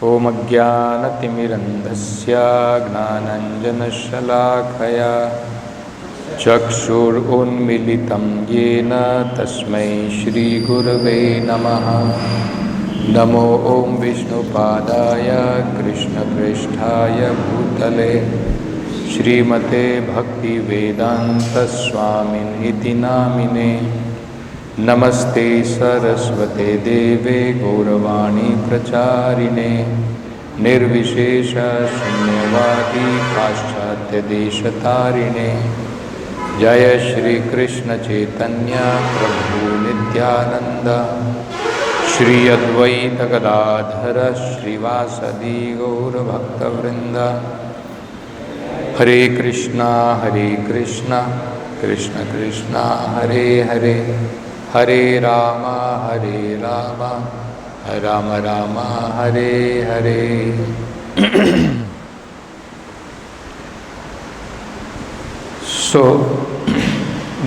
Om Ajnanatimmirandhasya Gnananjanashalakaya Chakshur Unmilitam Yena Tasmai Shri Gurave Namaha. Namo Om Vishnupadaya Krishna Pristhaya Bhutale Srimate Bhakti Vedanta Swamin Iti Namine. Namaste Saraswate Deve Gauravani Pracharine Nirvishesha Shunyavadi Paschatya Deshatarine Jaya Shri Krishna Chaitanya Prabhu Nityananda Shri Advaita Gadadhara Srivasadi Gaura Bhakta Vrinda Hare Krishna Krishna Krishna Hare Hare Hare Rama Rama Rama Hare Hare. So,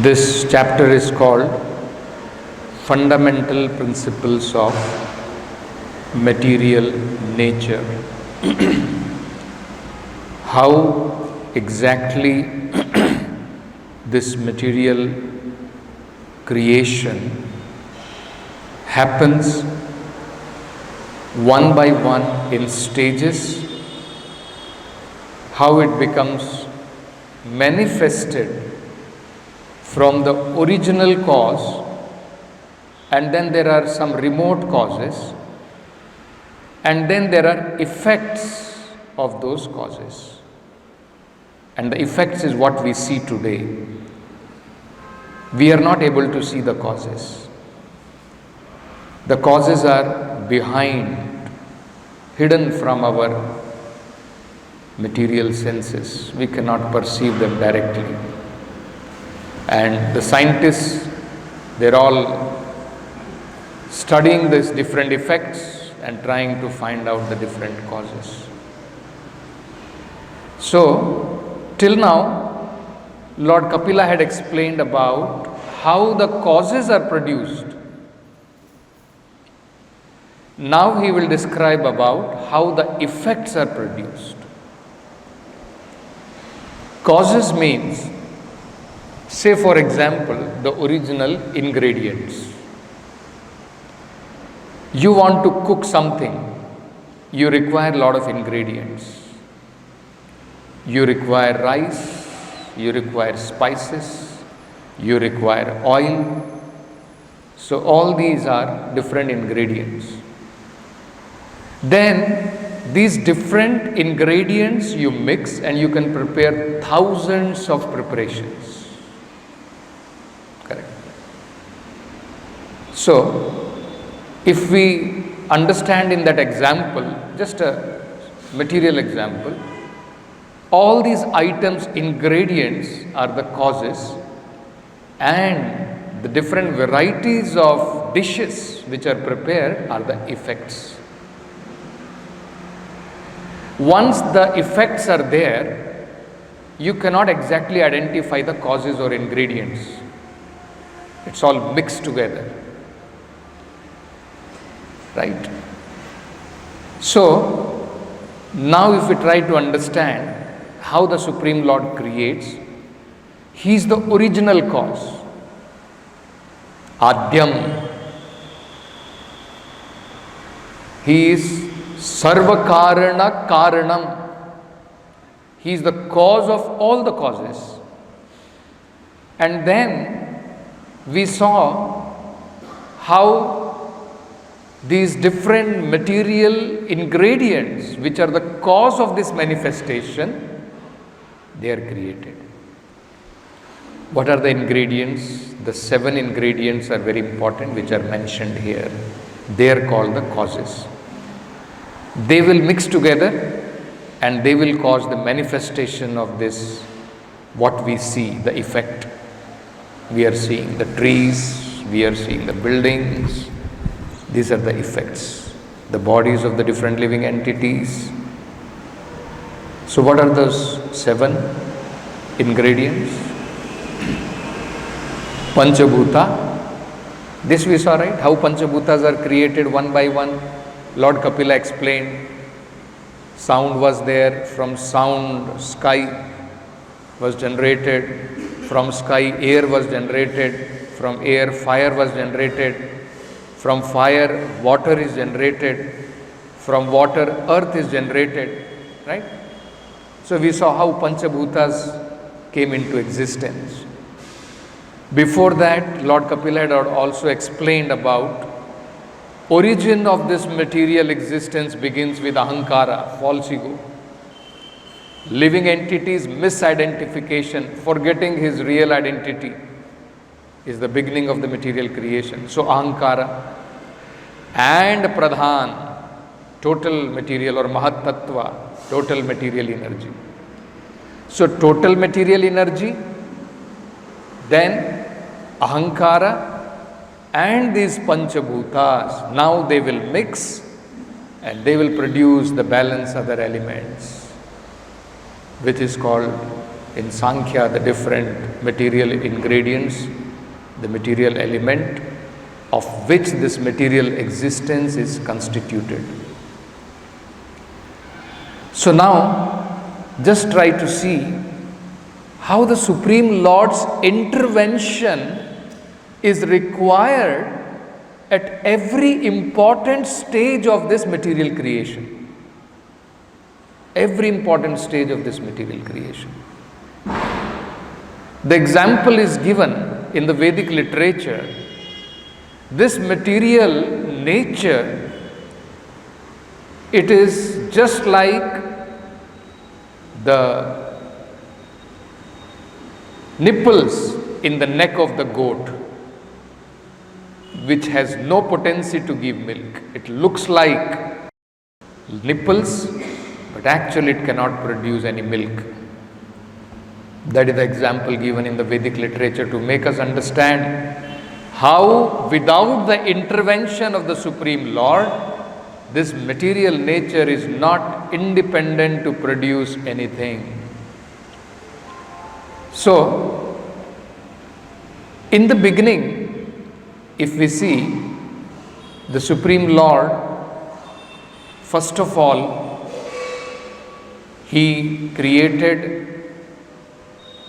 this chapter is called Fundamental Principles of Material Nature. How exactly this material creation happens one by one in stages, how it becomes manifested from the original cause, and then there are some remote causes, and then there are effects of those causes. And the effects is what we see today. We are not able to see the causes. The causes are behind, hidden from our material senses. We cannot perceive them directly. And the scientists, they're all studying these different effects and trying to find out the different causes. So, till now, Lord Kapila had explained about how the causes are produced. Now he will describe about how the effects are produced. Causes means, say for example, the original ingredients. You want to cook something, you require a lot of ingredients. You require rice, you require spices, you require oil. So all these are different ingredients. Then these different ingredients you mix and you can prepare thousands of preparations. Correct. So if we understand in that example, just a material example, all these items, ingredients are the causes, and the different varieties of dishes which are prepared are the effects. Once the effects are there, you cannot exactly identify the causes or ingredients. It's all mixed together. Right? So, now if we try to understand how the Supreme Lord creates, He is the original cause. Adyam. He is Sarvakarana Karanam. He is the cause of all the causes. And then we saw how these different material ingredients, which are the cause of this manifestation, they are created. What are the ingredients? The 7 ingredients are very important, which are mentioned here. They are called the causes. They will mix together and they will cause the manifestation of this, what we see, the effect. We are seeing the trees, we are seeing the buildings. These are the effects, the bodies of the different living entities. So what are those 7 ingredients? Panchabhuta. This we saw, right? How Panchabhutas are created one by one. Lord Kapila explained Sound was there, from sound sky was generated, from sky air was generated, from air fire was generated, from fire water is generated, from water earth is generated, right? So we saw how Panchabhutas came into existence. Before that, Lord Kapila had also explained about origin of this material existence begins with ahankara, false ego. Living entities misidentification, forgetting his real identity is the beginning of the material creation. So ahankara and pradhan, total material or mahat tattva, total material energy. So total material energy, then ahankara and these panchabhutas, now they will mix and they will produce the balance other elements, which is called in Sankhya the different material ingredients, the material element of which this material existence is constituted. So now just try to see how the Supreme Lord's intervention is required at every important stage of this material creation. Every important stage of this material creation. The example is given in the Vedic literature. This material nature, it is just like the nipples in the neck of the goat, which has no potency to give milk. It looks like nipples, but actually it cannot produce any milk. That is the example given in the Vedic literature to make us understand how without the intervention of the Supreme Lord, this material nature is not independent to produce anything. So, in the beginning, if we see the Supreme Lord, first of all, He created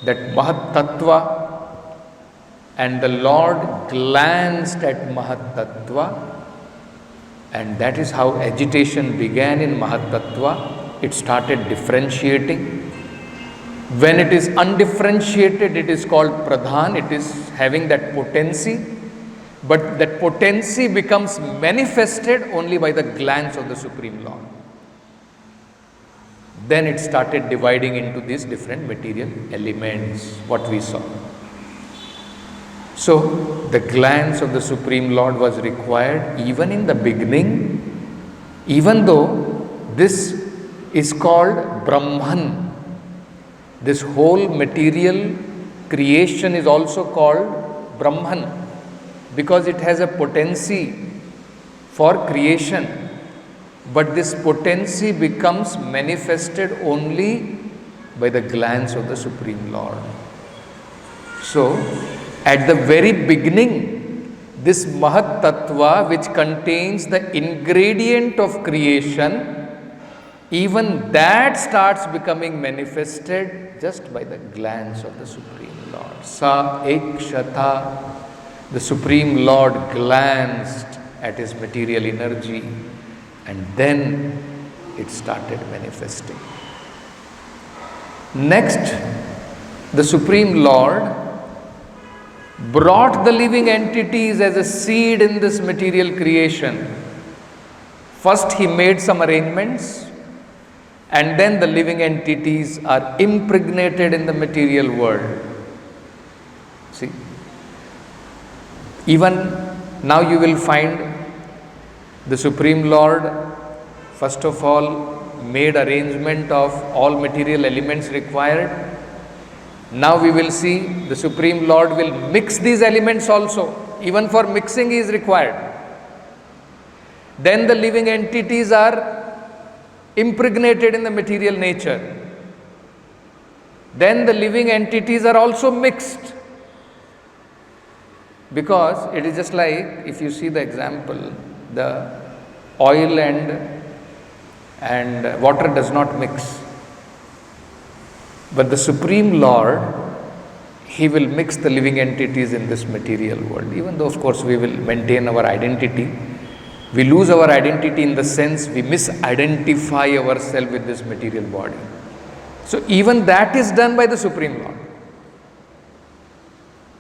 that Mahat Tattva, and the Lord glanced at Mahat Tattva, and that is how agitation began in Mahat Tattva. It started differentiating. When it is undifferentiated, it is called Pradhan, it is having that potency. But that potency becomes manifested only by the glance of the Supreme Lord. Then it started dividing into these different material elements, what we saw. So, the glance of the Supreme Lord was required even in the beginning, even though this is called Brahman. This whole material creation is also called Brahman, because it has a potency for creation, but this potency becomes manifested only by the glance of the Supreme Lord. So, at the very beginning, this Mahat Tattva, which contains the ingredient of creation, even that starts becoming manifested just by the glance of the Supreme Lord. Sa ekshata. The Supreme Lord glanced at his material energy, and then it started manifesting. Next, the Supreme Lord brought the living entities as a seed in this material creation. First, He made some arrangements, and then the living entities are impregnated in the material world. See? Even now you will find the Supreme Lord, first of all, made arrangement of all material elements required. Now we will see the Supreme Lord will mix these elements also. Even for mixing is required. Then the living entities are impregnated in the material nature. Then the living entities are also mixed. Because it is just like, if you see the example, the oil and and water does not mix. But the Supreme Lord, He will mix the living entities in this material world. Even though, of course, we will maintain our identity, we lose our identity in the sense we misidentify ourselves with this material body. So even that is done by the Supreme Lord.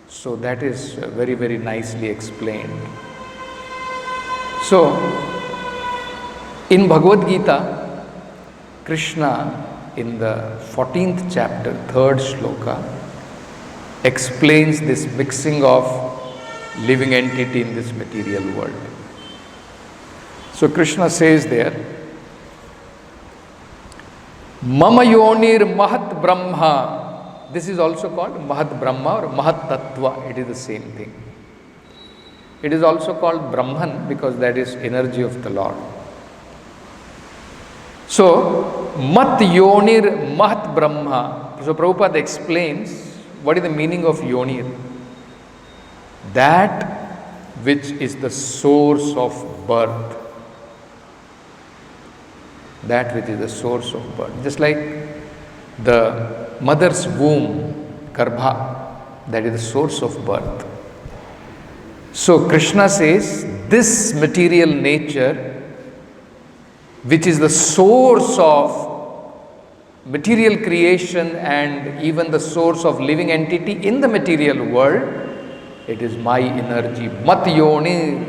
So that is very, very nicely explained. So, in Bhagavad Gita, Krishna in the 14th chapter, 3rd shloka, explains this mixing of living entity in this material world. So Krishna says there, Mama Yonir Mahat Brahma. This is also called Mahat Brahma or Mahat Tattva. It is the same thing. It is also called Brahman because that is energy of the Lord. So, Mat Yonir Mahat Brahma. So Prabhupada explains what is the meaning of Yonir. That which is the source of birth. That which is the source of birth. Just like the mother's womb, Garbha, that is the source of birth. So Krishna says, this material nature, which is the source of material creation and even the source of living entity in the material world, it is my energy. Mat Yoni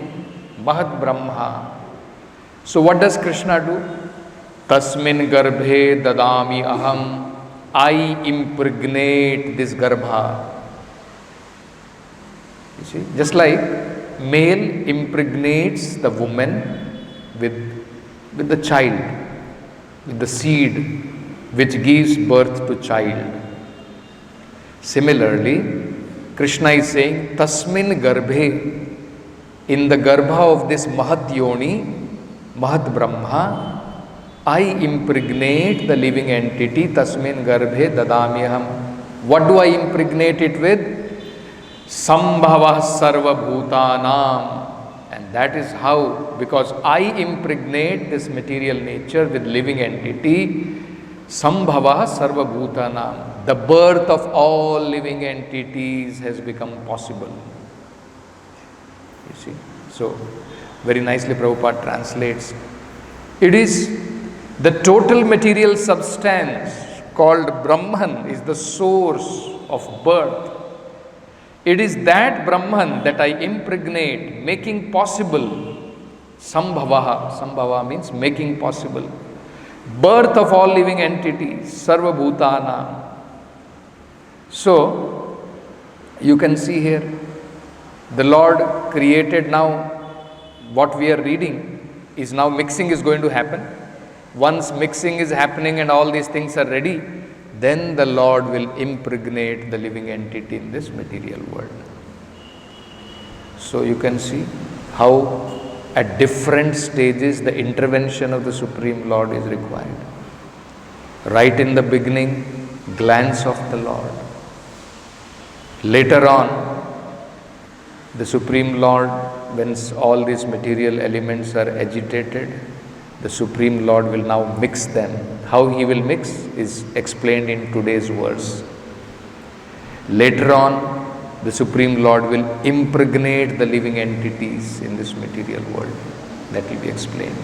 Mahat Brahma. So what does Krishna do? Tasmin Garbhe Dadami Aham. I impregnate this Garbha. You see, just like male impregnates the woman with the child, with the seed which gives birth to child. Similarly, Krishna is saying, Tasmin Garbhe, in the Garbha of this Mahat Yoni, Mahat Brahma, I impregnate the living entity, Tasmin Garbhe Dadamyaham. What do I impregnate it with? Sambhava Sarva Bhutanam. And that is how, because I impregnate this material nature with living entity, Sambhava Sarva Bhutanam. The birth of all living entities has become possible. You see. So, very nicely Prabhupada translates. It is the total material substance called Brahman is the source of birth. It is that Brahman that I impregnate, making possible Sambhavaha. Sambhava means making possible. Birth of all living entities, Sarva Bhutana. So, you can see here, the Lord created now, what we are reading is now mixing is going to happen. Once mixing is happening and all these things are ready, then the Lord will impregnate the living entity in this material world. So you can see how at different stages the intervention of the Supreme Lord is required. Right in the beginning, glance of the Lord. Later on, the Supreme Lord, when all these material elements are agitated, the Supreme Lord will now mix them. How He will mix is explained in today's verse. Later on, the Supreme Lord will impregnate the living entities in this material world. That will be explained.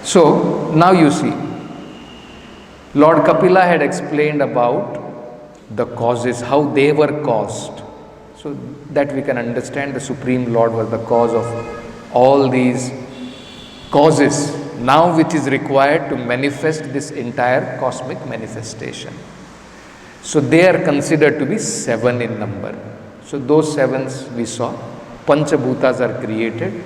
So, now you see, Lord Kapila had explained about the causes, how they were caused. So that we can understand the Supreme Lord was the cause of all these causes now which is required to manifest this entire cosmic manifestation. So they are considered to be 7 in number. So those 7s we saw. Panchabhutas are created,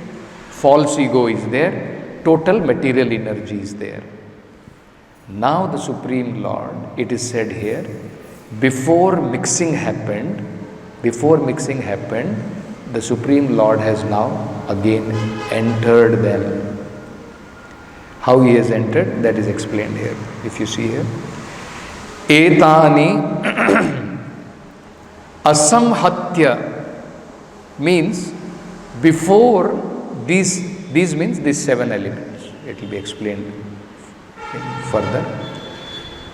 false ego is there, total material energy is there. Now the Supreme Lord, it is said here, before mixing happened, the Supreme Lord has now again entered them. How He has entered, that is explained here. If you see here, Etani Asamhatya means before these means these 7 elements. it will be explained further.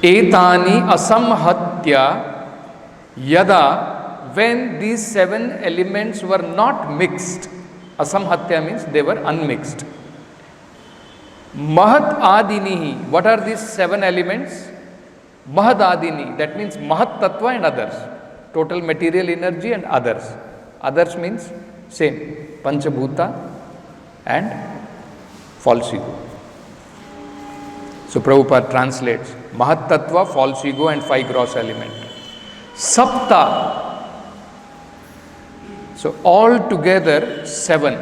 Etani asamhatya yada, when these 7 elements were not mixed. Asamhatya means they were unmixed. Mahat adinihi, what are these 7 elements? Mahat adini, that means Mahat Tattva and others. Total material energy and others. Others means same, Panchabhuta and false ego. So Prabhupada translates Mahat Tattva, false ego and 5 gross element. Sapta, so all together 7.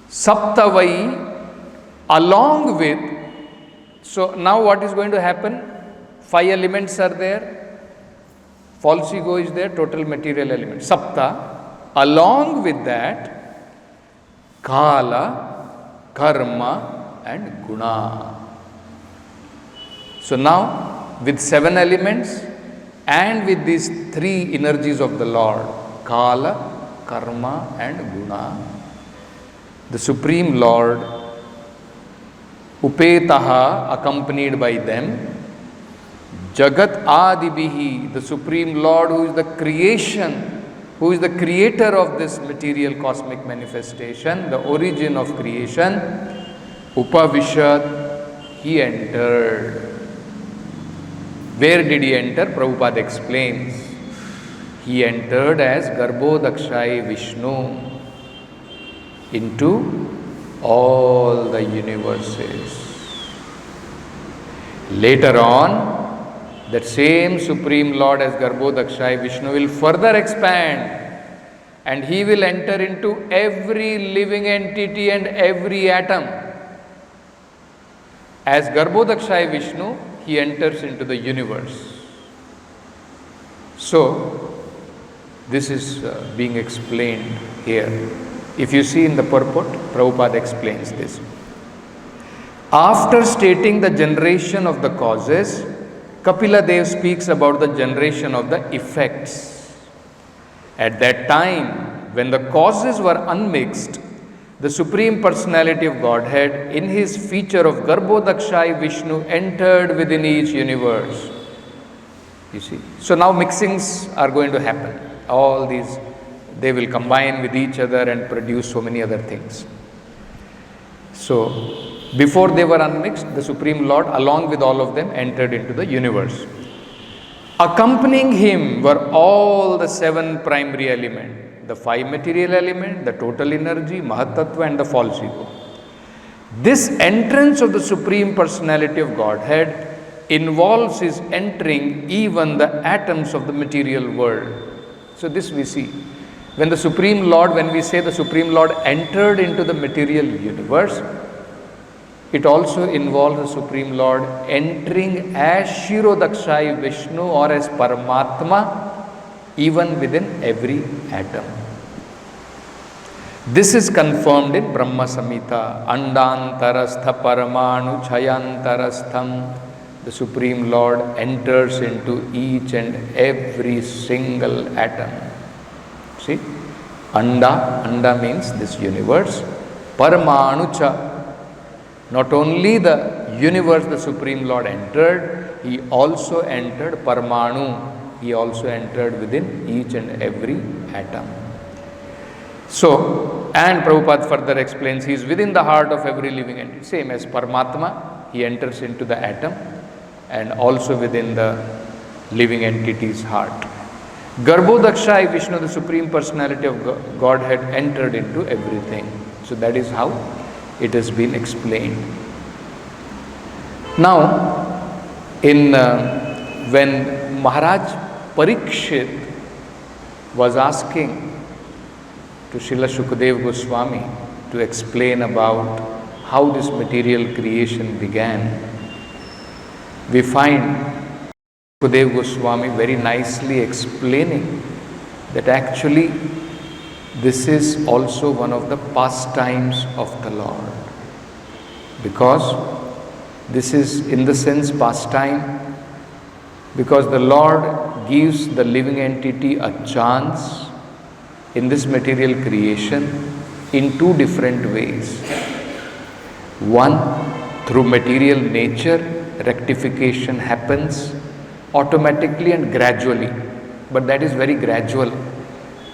Saptavai, along with, so now what is going to happen? 5 elements are there, false ego is there, total material element. Sapta, along with that, Kala, Karma and Guna. So now with 7 elements and with these 3 energies of the Lord, Kala, Karma and Guna, the Supreme Lord, Upetaha, accompanied by them, Jagat Adibihi, the Supreme Lord who is the creation, who is the creator of this material cosmic manifestation, the origin of creation, Upavishad, he entered. Where did he enter? Prabhupada explains. He entered as Garbhodakshai Vishnu into all the universes. Later on, that same Supreme Lord as Garbhodakshai Vishnu will further expand and he will enter into every living entity and every atom. As Garbhodakshai Vishnu, he enters into the universe. So, this is being explained here. If you see in the purport, Prabhupada explains this. After stating the generation of the causes, Kapila Dev speaks about the generation of the effects. At that time, when the causes were unmixed, the Supreme Personality of Godhead, in his feature of Garbhodakshai Vishnu, entered within each universe. You see. So now mixings are going to happen. All these, they will combine with each other and produce so many other things. So, before they were unmixed, the Supreme Lord, along with all of them, entered into the universe. Accompanying him were all the 7 primary elements. The 5 material element, the total energy, Mahatattva and the false ego. This entrance of the Supreme Personality of Godhead involves his entering even the atoms of the material world. So this we see. When the Supreme Lord, when we say the Supreme Lord entered into the material universe, it also involves the Supreme Lord entering as Shirodakshai Vishnu or as Paramatma even within every atom. This is confirmed in Brahma Samhita. Andantarastha Paramanu Chayantarastham. The Supreme Lord enters into each and every single atom. See? Anda means this universe. Paramanu Cha. Not only the universe the Supreme Lord entered, he also entered Paramanu. He also entered within each and every atom. So, and Prabhupada further explains, he is within the heart of every living entity. Same as Paramatma, he enters into the atom and also within the living entity's heart. Garbhodakshai Vishnu, the Supreme Personality of Godhead, entered into everything. So that is how it has been explained. Now, when Maharaj Parikshit was asking to Srila Shukadeva Goswami to explain about how this material creation began, we find Shukadeva Goswami very nicely explaining that actually this is also one of the pastimes of the Lord, because this is in the sense pastime because the Lord gives the living entity a chance in this material creation in 2 different ways. One, through material nature, rectification happens automatically and gradually, but that is very gradual.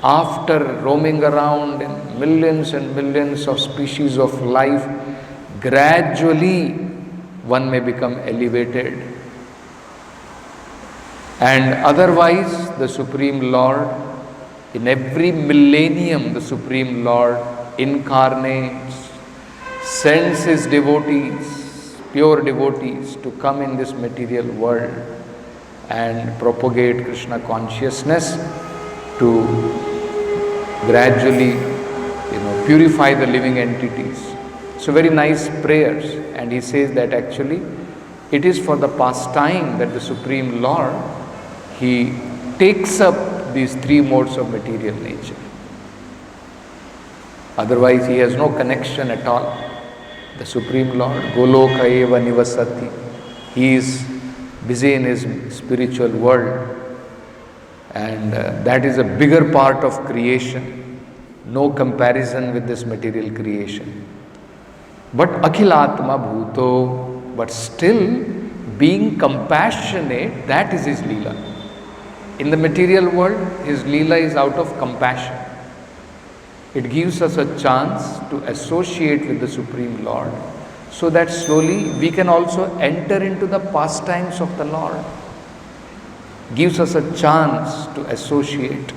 After roaming around in millions and millions of species of life, gradually one may become elevated. And otherwise, the Supreme Lord, in every millennium, the Supreme Lord incarnates, sends His devotees, pure devotees, to come in this material world and propagate Krishna consciousness, to gradually, purify the living entities. So very nice prayers. And he says that actually it is for the pastime that the Supreme Lord, He takes up these three modes of material nature. Otherwise He has no connection at all. The Supreme Lord, Goloka eva nivasati, He is busy in His spiritual world, and that is a bigger part of creation. No comparison with this material creation. But Akhilatma Bhuto, but still being compassionate, that is His Leela. In the material world, His Leela is out of compassion. It gives us a chance to associate with the Supreme Lord, so that slowly we can also enter into the pastimes of the Lord. Gives us a chance to associate,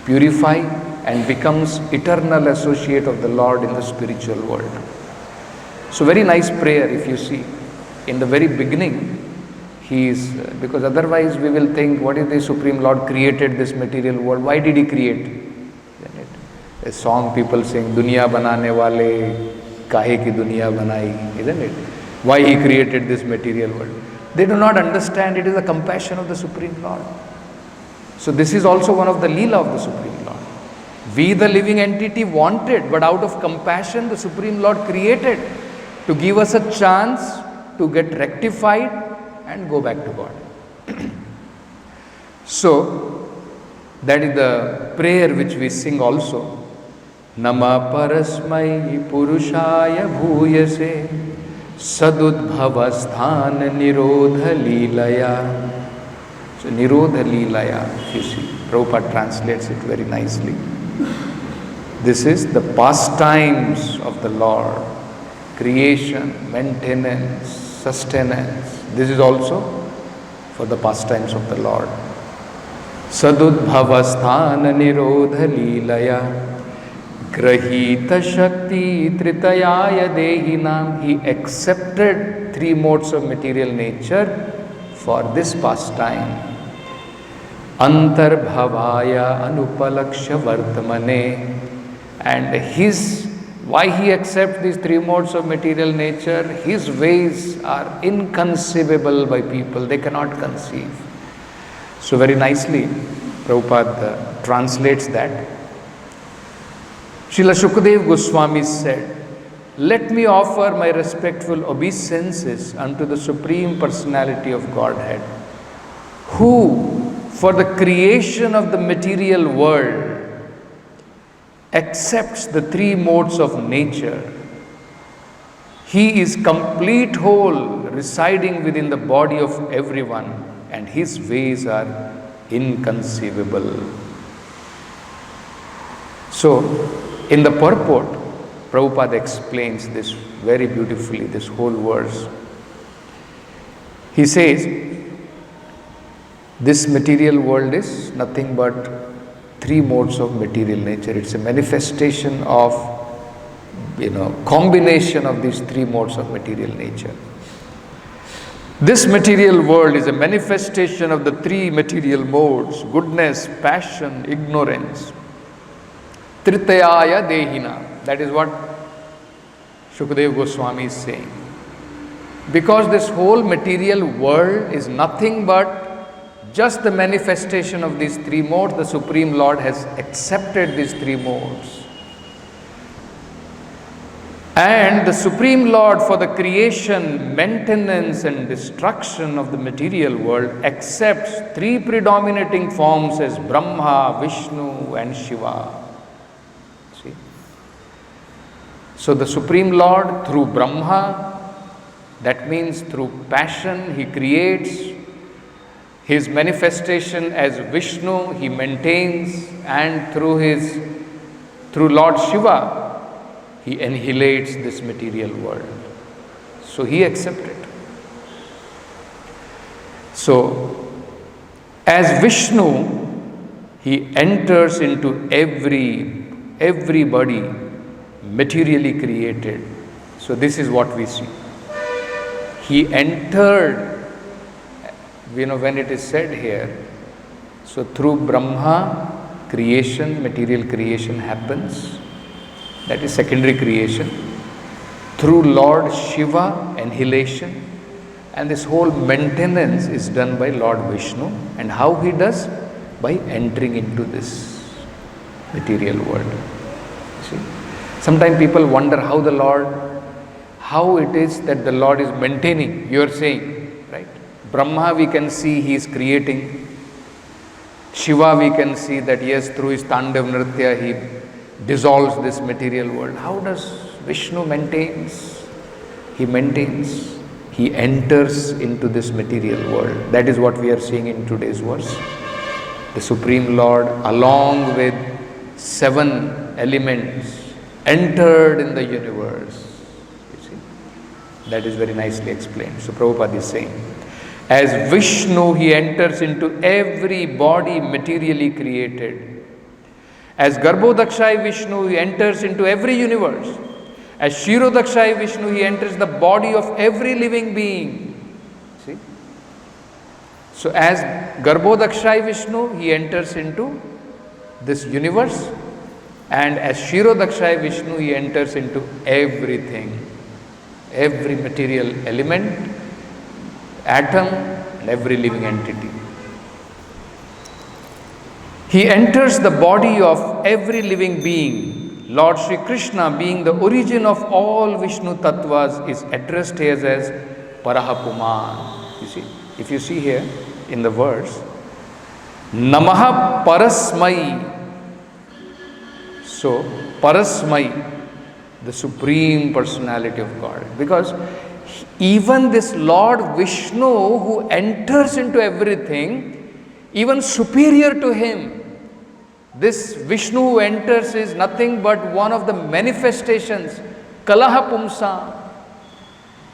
purify, and becomes eternal associate of the Lord in the spiritual world. So very nice prayer, if you see. In the very beginning, He is, because otherwise we will think, what is the Supreme Lord created this material world? Why did He create? A song people sing, Duniya banane wale, kahe ki duniya banai, isn't it? Why He created this material world? They do not understand it is the compassion of the Supreme Lord. So this is also one of the Leela of the Supreme Lord. We, the living entity, wanted, but out of compassion the Supreme Lord created to give us a chance to get rectified and go back to God. So that is the prayer which we sing also. Nama parasmai purushaya bhuyase sadudbhavasthan nirodha leelaya. So nirodha leelaya, you see, Prabhupada translates it very nicely. This is the pastimes of the Lord. Creation, maintenance, sustenance. This is also for the pastimes of the Lord. Sadudbhavasthan nirodha leelaya grahita shakti tritayaya dehinam. He accepted three modes of material nature for this pastime. Antarbhavaya anupalaksha vartamane. And why He accepts these three modes of material nature? His ways are inconceivable by people. They cannot conceive. So very nicely Prabhupada translates that. Srila Shukadeva Goswami said, let me offer my respectful obeisances unto the Supreme Personality of Godhead, who for the creation of the material world accepts the three modes of nature. He is complete whole, residing within the body of everyone, and His ways are inconceivable. So, in the purport, Prabhupada explains this very beautifully, this whole verse. He says, this material world is nothing but three modes of material nature. It's a manifestation of, combination of these three modes of material nature. This material world is a manifestation of the three material modes: goodness, passion, ignorance. Tritayaya dehina. That is what Shukadeva Goswami is saying. Because this whole material world is nothing but just the manifestation of these three modes, the Supreme Lord has accepted these three modes. And the Supreme Lord, for the creation, maintenance and destruction of the material world, accepts three predominating forms as Brahma, Vishnu and Shiva. See? So the Supreme Lord through Brahma, that means through passion, He creates. His manifestation as Vishnu, He maintains, and through Lord Shiva, He annihilates this material world. So He accepted. So, as Vishnu, He enters into everybody materially created. So this is what we see. He entered, when it is said here, so through Brahma, creation, material creation happens. That is secondary creation. Through Lord Shiva, annihilation. And this whole maintenance is done by Lord Vishnu. And how He does? By entering into this material world. See? Sometimes people wonder how it is that the Lord is maintaining. You are saying, right? Brahma we can see He is creating. Shiva we can see that yes, through His Tandav Nritya He dissolves this material world. How does Vishnu maintains? He maintains. He enters into this material world. That is what we are seeing in today's verse. The Supreme Lord, along with 7 elements, entered in the universe. You see? That is very nicely explained. So Prabhupada is saying, as Vishnu, He enters into every body materially created. As Garbhodakshai Vishnu, He enters into every universe. As Kshirodakshai Vishnu, He enters the body of every living being. See? So as Garbhodakshai Vishnu, He enters into this universe. And as Kshirodakshai Vishnu, He enters into everything. Every material element, atom, and every living entity. He enters the body of every living being. Lord Sri Krishna, being the origin of all Vishnu Tattvas, is addressed here as Parahapuman. You see, if you see here in the verse, Namaha Parasmai. So, Parasmai, the Supreme Personality of God. Because even this Lord Vishnu who enters into everything, even superior to Him, this Vishnu who enters is nothing but one of the manifestations, Kalaha Pumsa.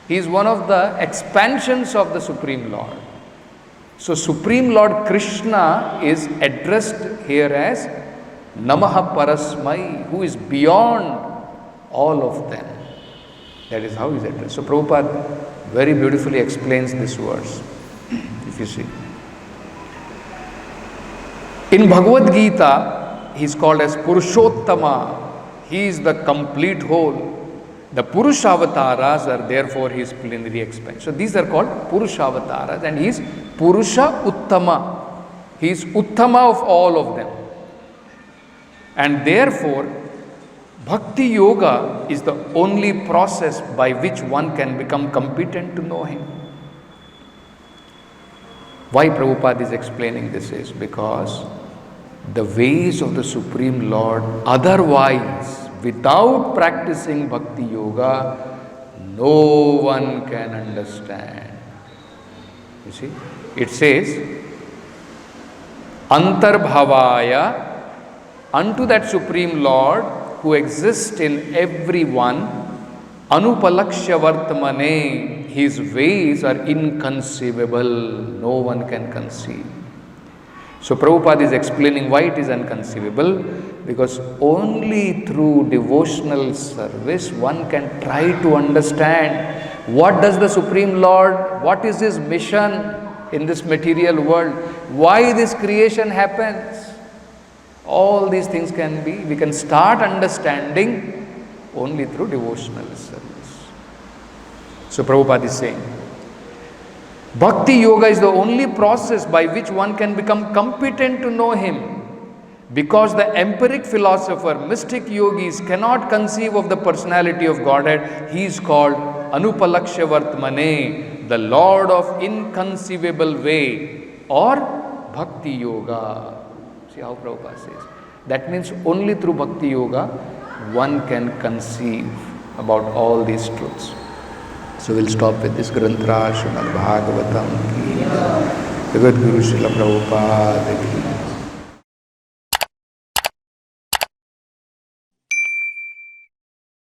He is one of the expansions of the Supreme Lord. So Supreme Lord Krishna is addressed here as Namaha Parasmai, who is beyond all of them. That is how he is addressed. So Prabhupada very beautifully explains this verse, if you see. In Bhagavad Gita, he is called as Purushottama. He is the complete whole. The Purushavatarās are therefore his plenary expansion. So these are called Purushavatarās, and he is Purusha Uttama. He is Uttama of all of them. And therefore, Bhakti Yoga is the only process by which one can become competent to know him. Why Prabhupada is explaining this is because the ways of the Supreme Lord, otherwise, without practicing Bhakti Yoga, no one can understand. You see, it says, Antarbhavaya, unto that Supreme Lord who exists in everyone, Anupalakshya Vartamane, his ways are inconceivable, no one can conceive. So Prabhupada is explaining why it is inconceivable, because only through devotional service one can try to understand what does the Supreme Lord, what is his mission in this material world, why this creation happens. All these things we can start understanding only through devotional service. So Prabhupada is saying, Bhakti Yoga is the only process by which one can become competent to know him. Because the empiric philosopher, mystic yogis cannot conceive of the personality of Godhead, he is called Anupalakshya Vartmane, the Lord of inconceivable way, or Bhakti Yoga. See how Prabhupada says. That means only through Bhakti Yoga one can conceive about all these truths. So we'll stop with this Granthra Srimad Bhagavatam ki Jagat Guru Srila Prabhupada ki